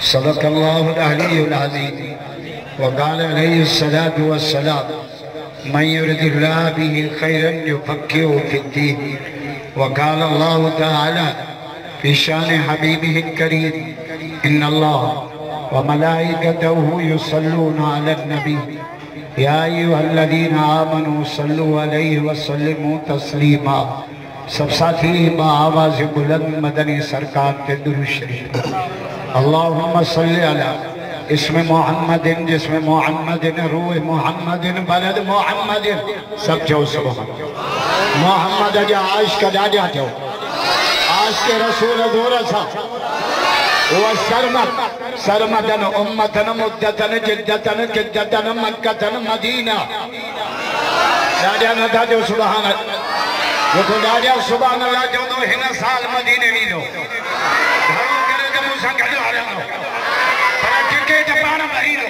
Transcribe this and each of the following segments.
सदक़ल्लाहुल अलीयुल अज़ीम व क़ाल अलैहिस्सलातु वस्सलाम मन युरिदिल्लाहु बिही खैरन युफ़क़्क़िहु फ़िद्दीन व क़ाल अल्लाहु तआला फ़ी शान हबीबिहिल करीम इन्नल्लाह व मलाइकतहु युसल्लूना अलन नबी या अय्युहल्लज़ीना आमनू सल्लु अलैहि व सल्लिमू तस्लीमा। सब साथी आवाज़ बुलंद मदनी सरकार के दुरूद शरीफ। अल्लाहुम्मा सल्लि अला इसमें मोहम्मदिन जिसमें मोहम्मदिन रूह मोहम्मदिन बलद मोहम्मदिन। सब जो सुभान मोहम्मद जा आश का दादा जो आश के रसूल दोरा सा वो सरमदन उम्मतन मुद्दतन जिद्दतन किद्दतन मक्कतन मदीना। दादा न था जो सुभान देखो दादा सुभान अल्लाह जो तो हिन साल मदीने भी लो घरों करे तो मुसा गजो आ रहा पर टिकट पाण भरी लो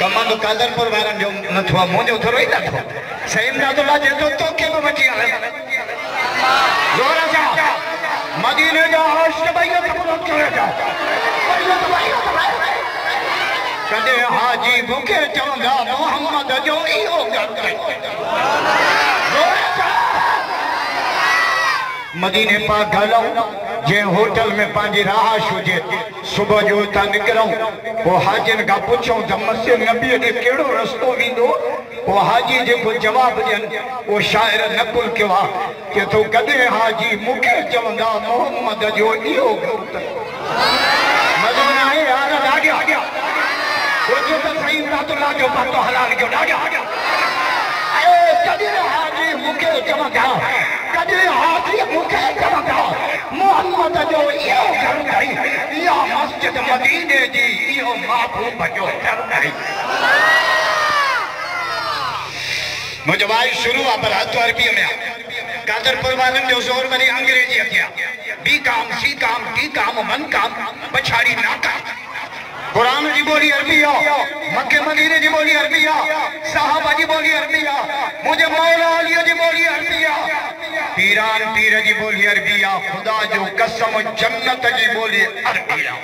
कमन कादरपुर वारन जो न थो मुंजो थोरो ही न थो सही ना तो लाजे तो के में बची आ जोर सा मदीने जो आश भाई तो पूरा करेगा कदे हाजी भूखे चवंदा मोहम्मद जो इहो मदीने पाक हलूं जे होटल में पांजी रहाश हुजे सुबह जो ता निकरूं वो हाजिन का पुछूं त मस्जिद नबी दे केड़ो रस्तो विंदो वो हाजी जेको जवाब ॾियन वो शायर नकुल कयो के तो कदे हाजी मुखे चवंदा मोहम्मद जो इहो मदीना है यार आगे वो जो तो सही रातुल्लाह जो बातो हलाल जो आगे कदे हाजी मुखे चवंदा कदे हाजी मुखे चवंदा मोहम्मद जो इहो घर नहीं या मस्जिद मदीने जी इहो महबूब जो घर नहीं। मुझे भाई शुरू आ पर हथ अरबी में कादरपुर वालन जो जोर वरी अंग्रेजी अतिया बी काम सी काम डी काम मन काम पछाड़ी ना काम कुरान जी बोली अरबी आ मक्के मदीने जी बोली अरबी आ साहबा जी बोली अरबी आ मुझे मौला अली जी बोली अरबी आ पीरान पीर जी बोली अरबी आ खुदा जो कसम जन्नत जी बोली अरबी आ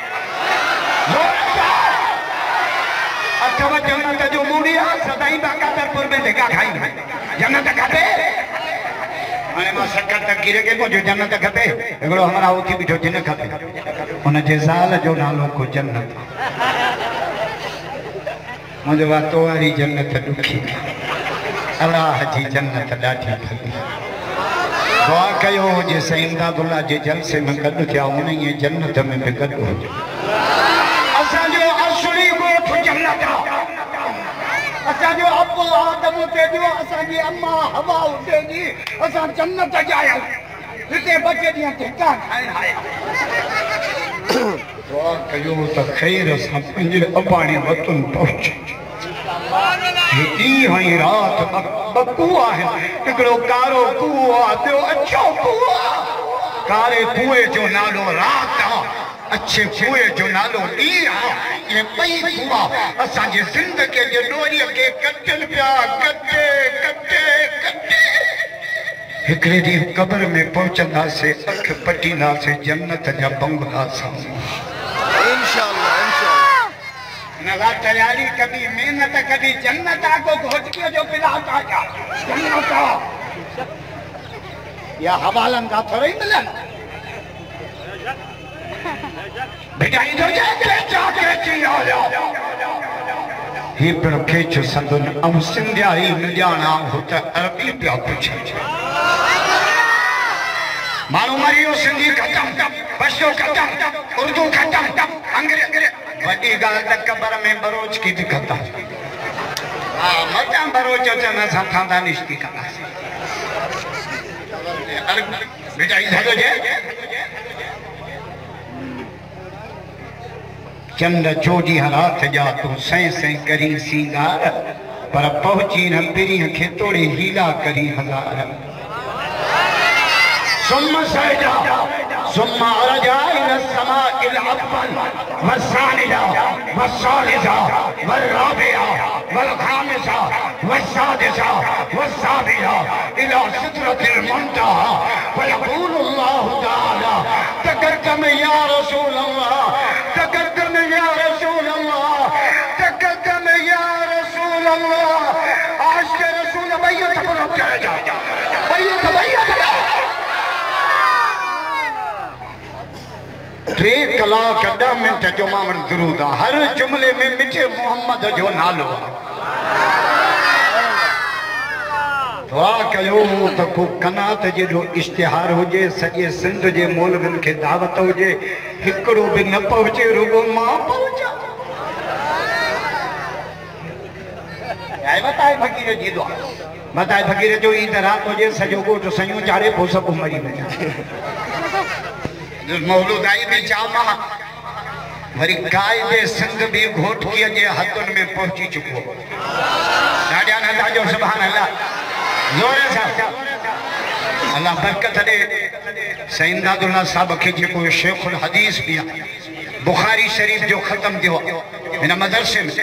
अथवा जन्नत जो मूड़ी आ सदाई कादरपुर में देखा खाई जन्नत खाते अने मां सकर तक गिरे के को जो जन्नत खपे एगलो हमारा उठी बिठो जिन खपे उन जे ज़ाल जो नालो को जन्नत मुझे वातो वारी जन्नत दुखी अल्लाह जी जन्नत ॾाढी खपे दुआ कयो जे सईदादुल्लाह जे जलसे में गॾु थिया उन ये जन्नत में भी गॾु हुजे असा जो असली गोठ जन्नत असा जो अबू आदम ते जो असा जी अम्मा हवा उते जी असा जन्नत जाया हिते बचे दिया ठेका खाइण आया दुआ कयो त खैर असा पंजे अबाणी वतन पहुचे दी हई रात बकुआ है एकड़ो कारो कुआ तो अच्छो कुआ कारे कुए जो नालो रात अच्छे कुए जो नालो डी ये पई कुआ असा जी जिंदगी जे डोरी के कटन पिया कटे कटे कटे एकड़े दी कब्र में पहुंचंदा से अख पटीना से जन्नत जा बंगला सा इंशाअल्लाह नगा तैयारी कभी मेहनत कभी जन्नत को घोटकियो जो पिलाता क्या जन्नत या हवालन का थोड़ी मिलन बेटा इधर जाके चिया ही पर खेच संदन अब सिंधिया ही न जाना होता अरबी पिया पूछे मानो मरियो सिंधी खत्म बसो खत्म उर्दू खत्म अंग्रेजी वडी गाल तक कब्र में बरोच की दिक्कत हां मता बरोच चना खादा निश्ती का अरे बेटा इधर जे चंद चोजी हाथ जा तू सै सै करी सिंगार पर पहुंची न पिरी के तोड़े हीला करी हजार सुम्मा सजा सुम्मा रजा इला समा इला अब्बल वसानिदा वसालिदा वराबिया वलखामिसा वसादिसा वसाबिया इला सिदरतिल मुंतहा फयक़ूलु अल्लाहु तआला तकरकम या रसूल अल्लाह 3 कलाक 10 मिनट जो मामन दुरूद आहे। हर जुमले में मिठे मोहम्मद जो नालो आहे। दुआ कयो त को कनात जो इश्तिहार हुजे, सॼे सिंध जे मौलविन खे दावत हुजे, हिकिड़ो बि न पहुचे, रुगो मां पहुचा। बताए फकीर जी दुआ, बताए फकीर जो ईद रात हुजे, सॼो ॻोठ सयूं चाढ़े, पोइ सभु मरी वञे। मौलूद आई बि चामा वरी कायदे सिंध भी घोटकीअ जे हथुनि में पहुची चुको। ॾाढा नंढा जो सुभान अल्लाह, ज़ोर सां अल्लाह बरकत ॾे। सईद दादुल्ला साहब खे जेको शेखुल हदीस बि आहे, बुखारी शरीफ जो ख़त्म थियो हिन मदरसे में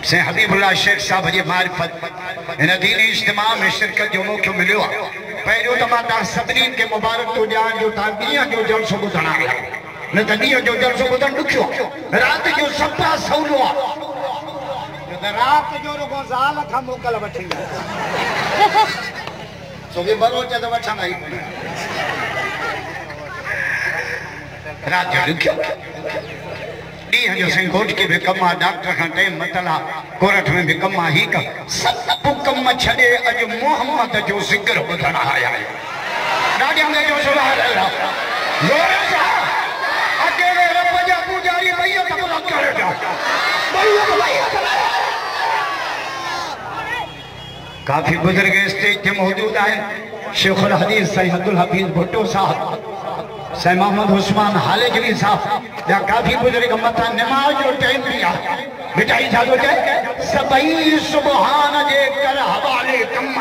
से हबीबुल्लाह शेख साहब जी मारिफत हिन दीनी इज्तिमा में शिरकत जो मौक़ो मिलियो आहे। पहिरियों त मां तव्हां सभिनी खे मुबारक थो ॾियां जो तव्हां ॾींहं जो जलसो ॿुधण आया, न त ॾींहं जो जलसो ॿुधण ॾुखियो, राति जो सफ़ा सवलो आहे। राति जो रुगो ज़ाल खां मोकल वठींदा, छोकी बरोच त वठंदा ई राति जो ॾुखियो। ॾींहं जो साईं घोट के भी कम आहे, डॉक्टर खां टाइम मतला, कोर्ट में भी कम आहे। ही सभु कम छॾे अॼु मोहम्मद जो ज़िक्र ॿुधण आया आहियूं। ॾाढा में जो सुभान अल्लाह, ज़ोर सां अकेले रब जा पुजारी बैत पूरा करे जा, बैत काफ़ी बुजुर्ग स्टेज ते मौजूद आहिनि। शेखुल हदीस साईं अब्दुल हफीज़ भुट्टो साहब, साईं मोहम्मद उस्मान हालेजवी साहब, या काफ़ी बुजुर्ग मथा नमाज जो टाइम भी आहे। मिठाई छा थो चए, सभई सुबहान जे कर हवाले कम,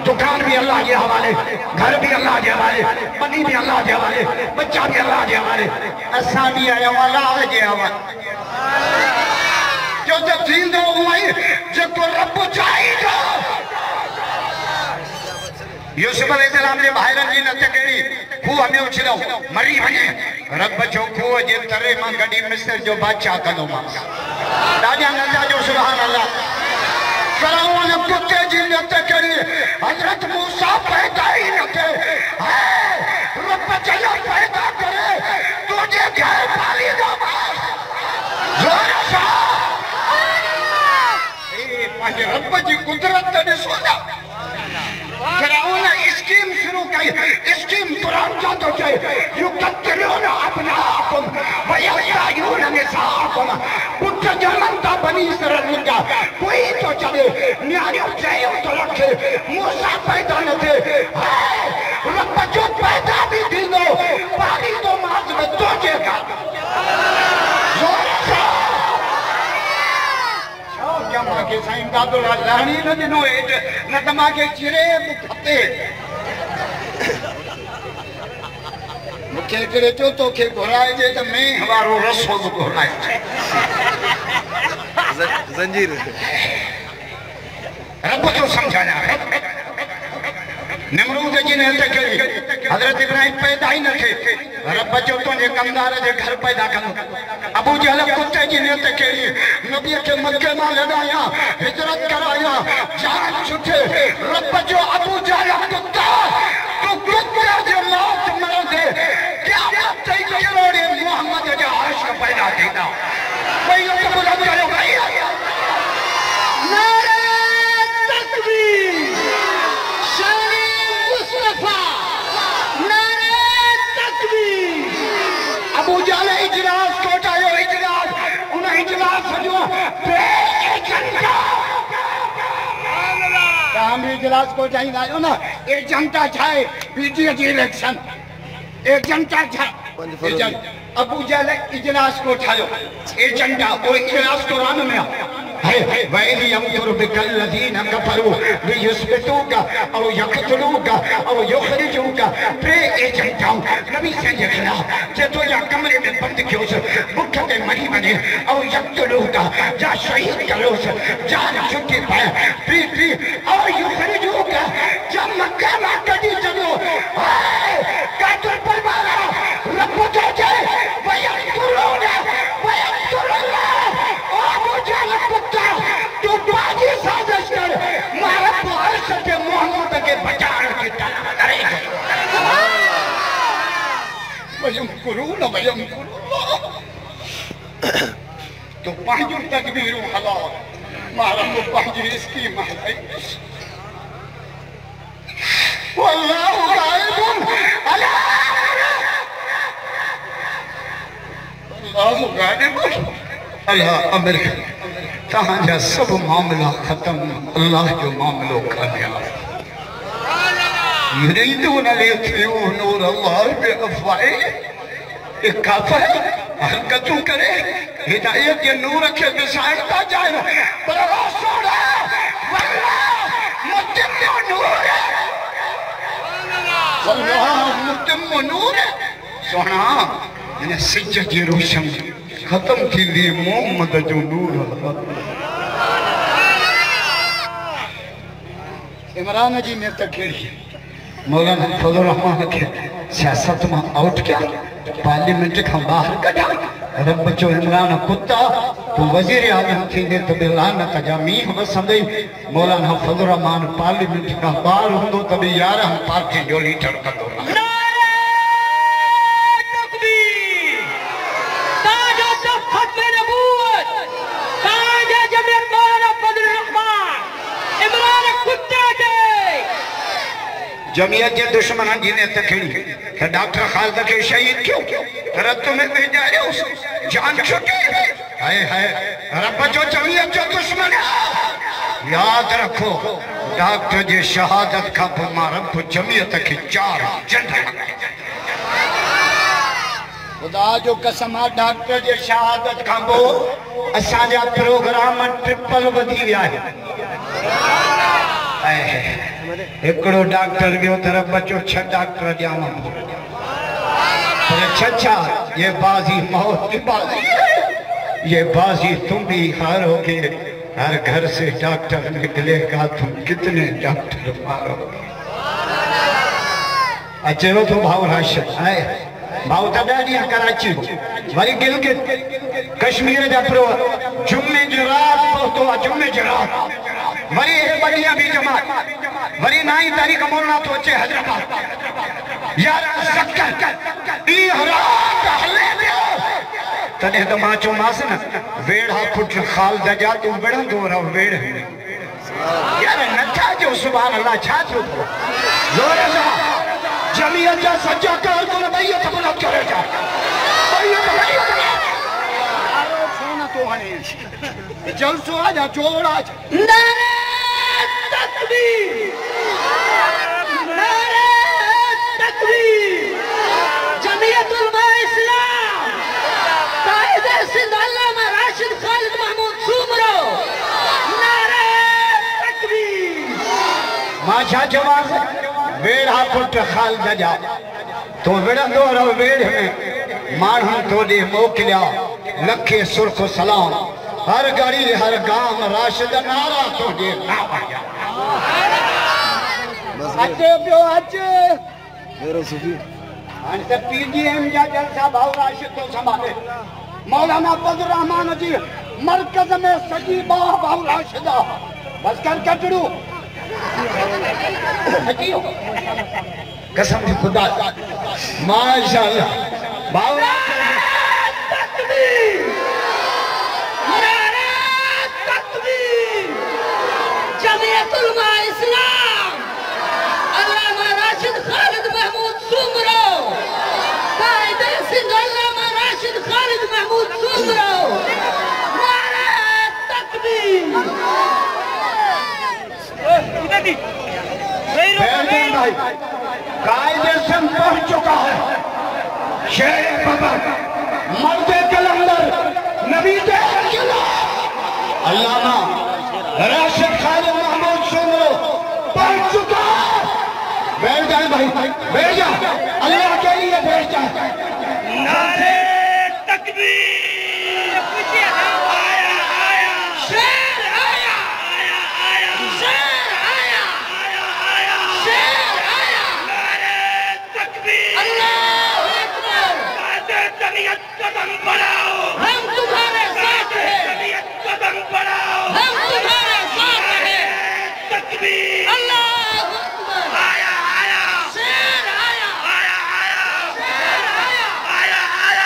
दुकान भी अल्लाह जे हवाले, घर भी अल्लाह जे हवाले, पनी भी अल्लाह जे हवाले, बच्चा भी अल्लाह जे हवाले, असां भी आहियूं अल्लाह जे हवाले। जो त थींदो उहो जेको रब चाहींदो। यूसुफ अलैहिस्सलाम जे भाइरनि जी नत कहिड़ी, खूह में उछलियो मरी वञे, रब जो खूह जे तरे मां कढी मिस्र जो बादशाह कंदोमांसि। ॾाढा नंढा जो सुभान अल्लाह। फ़िरौन कुते जी नत कहिड़ी, हज़रत मूसा पैदा ई न थिए, रब चयो पैदा करे तुंहिंजे घर पालींदोमांसि। ज़ोर सां पंहिंजे रब जी कुदरत ॾिसो न। फ़िरौन स्कीम शुरू कई, स्कीम कुरान जो तो चए, युक़त्तिलून अब्नाअकुम व यस्तायून निसाअकुम, पुट जनम था बनी इसराइल जा, कोई तो चले न्याणियों चयो तो रखे, मूसा पैदा न थे, रब जो पैदा भी थींदो पाली तो मास में तुझे का। क्या मां के साईं दादुल्ला लाणी न ॾिनो हेठि, न त मांखे चिरे बि खपे। मूंखे हिकिड़े चयो तोखे घुराइजे त मेंह वारो रसो बि घुराइजे। ज़ंजीर रब जो सम्झाया है। निमरूद जी ने हथ करी, हज़रत इब्राहिम पैदा ही न थे, रब जो तुंहिंजे कमदार जे घर पैदा कंदो। अबू जहल कुते जी ने हथ करी, नबी खे मक्के मां लॻाया, हिजरत कराया, जान छुटे, रब जो अबू जहल कुत्ता, तू कुते जे मौत मरंदे, क़यामत ताईं करोड़े मोहम्मद जा आशिक़ पैदा थींदा। भई इहो त बुलंद कयो भई। नारे तकबीर, अबू जहल इजलास कोटायो, इजलास उन इजलास जो एजेंडा हम इजलास कोटाईंदा आहियूं न। एजेंडा छा आहे? बीडीए जी इलेक्शन। एजेंडा छा? अबू जहल इजलास कोठायो, एजेंडा वो इजलास कुरान में आहे। वैली यमकुरु बिकल्लज़ीन कफ़रू लियुस्बितूका औ यक़्तुलूका औ युख़रिजूका। टे एजेंडाऊं नबी से जे खिलाफ़, जे तो या कमरे में बंद कयोसि, बुख ते मरी वञे, औ यक़्तुलूका या शहीद कयोसि, जान छुटी पए, टी औ युख़रिजूका या मक्का मां कढी छॾियो। कातुल परवारा रब जो चए वयक़्तुलून वयक़्तुलून। अबू जहल कुत्ता, तू बाजी साजिश कर, मारा अर्श के मोहम्मद के बचाने की तलब करेगा। वयक़्तुलून तो पांचों तकबीरों हलाल मारा को पांची इसकी महलाई वल्लाहु गायबुन अल्लाहु गायबुन अल्लाह अमर तहांजा सब मामला खत्म अल्लाह जो मामलो कामयाब युरीदून लियुत्फिऊ नूर अल्लाह बिअफ़वाहिहिम एक काफिर हरकतों करे हिदायत के नूर के विसारता जाए पर अल्लाह सोना मुतिम्मु नूर अल्लाह मुतिम्मु नूर सोना इन सिज जी रोशन खत्म थी दी मोहम्मद जो नूर इमरान जी ने तकेड़ी मौलाना फजल रहमान के सियासत में आउट किया पार्लियामेंट का बाहर कढ़ा रब जो इमरान कुत्ता तो वजीर आजम थी तो बिलान का जमीन वसंदे मौलाना फजल रहमान पार्लियामेंट का बाहर होंदो तभी यार हम पार्टी जो लीडर का दो जमीयत के दुश्मन जिन्हें तकड़ी कि डॉक्टर खालिद के शहीद क्यों रत में भेजा रे उस जान छुटी हाय हाय रब जो जमीयत जो दुश्मन है याद रखो डॉक्टर जी शहादत का फरमा रब जमीयत की चार जंग खुदा जो कसम डॉक्टर जी शहादत का बो असांजा प्रोग्राम ट्रिपल वधी विया है एकड़ो डॉक्टर गयो तरफ बचो 6 डॉक्टर जावा पर छछा ये बाजी मौत की बाजी ये बाजी तुम भी हारोगे हर घर से डॉक्टर निकलेगा तुम कितने डॉक्टर मारोगे अचेरो तो भाव राशिद है भाव तडानिया कराची वरी गिलगित कश्मीर जा प्रो जुम्मे जो रात पहुंचो जुम्मे जो रात वरी बढ़िया भी जमात वरी 9 तारीख मोलना तो अचे हैदराबाद यार सक्कर ई रात हले तने तो मां चो मास न वेड़ा पुट खाल दजा तू बेड़ंदो रह वेड़ यार नथा जो सुभान अल्लाह छा जो जोर से जमीयत जा सच्चा कर तो बैयत बुलंद करे जा बैयत सोना तो हने जलसो आजा जोड़ा नारे तकबीर नारे तकबीर जमीयत उलमा इस्लाम कायद सिंध अल्लामा राशिद खालिद महमूद सुमरो नारे तकबीर माशा जवाब वेड़ा पुट खालिद जा तो वेड़ंदो रहो वेड़ में माण्हू तोड़े मोकिलिया लखे सुर्ख सलाम हर गली हर गांव राशिद नारा तोड़े अचे पियो अचे मेरो सुफी हाणे त पीजीएम जा जलसा भाऊ राशिद तो संभाले मौलाना फजल रहमान जी मरकज में सजी बाह भाऊ राशिद बस कर कटड़ू कसम से खुदा माशाअल्लाह भाऊ तकबीर नारे तकबीर जमीयत उलमा इस्लाम अल्लामा राशिद खालिद महमूद सुमरो कायद सिंध अल्लामा राशिद खालिद महमूद सुमरो नारे तकबीर भाई कायदे से पढ़ चुका है शेर बाबा मर्दे कलंदर नबी अल्लामा राशिद खालिद महमूद सुमरो पढ़ चुका बैठ जाए भाई बैठ जा अल्लाह के लिए बैठ जा नारे तकबीर आया आया शेर आया आया आया शेर आया आया आया शेर आया नारे तकबीर अल्लाहू अकबर जमीयत कदम बढ़ाओ हम तुम्हारे साथ हैं जमीयत कदम बढ़ाओ हम तुम्हारे साथ हैं तकबीर अल्लाहू अकबर आया आया शेर आया आया आया शेर आया आया आया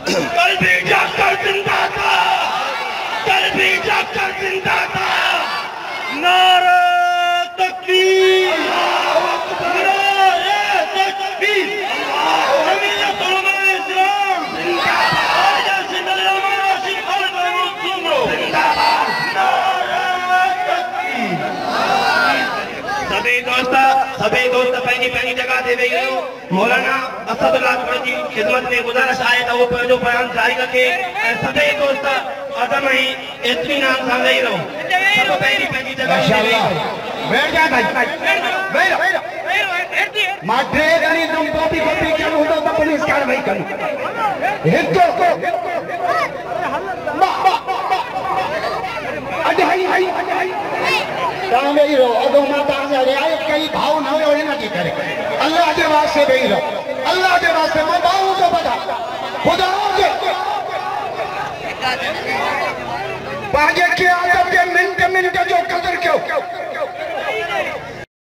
कल भी जाकर जिंदा था, कल भी जाकर जिंदा था। नारे तकबीर, नारे तकबीर, जमीयत उलमा इस्लाम जिंदाबाद, सभी दोस्त पंहिंजी पंहिंजी जगह ते वेही रहियो। मौलाना असदुल्लाह जी ख़िदमत में गुज़ारिश आहे त उहो पंहिंजो बयान जारी रखे ऐं सभई दोस्त अदम ऐं इत्मीनान सां वेही रहो। सभु पंहिंजी पंहिंजी जगह ते वेही रहो। बैठ जा भाई, बैठ मां टे घणी तुम कॉपी करूं तो पुलिस कार्रवाई करूं। हिकु तव्हां वेही रहो। अॻो मां तव्हांसां रिआयत कई, भाव न हुयो हिन जे करे। अल्लाह जे वास्ते वेही रहो, अल्लाह जे वास्ते। मां भाव थो ॿुधां, ख़ुदा जे पंहिंजे क़यादत जे मिंट मिंट जो क़दुरु कयो।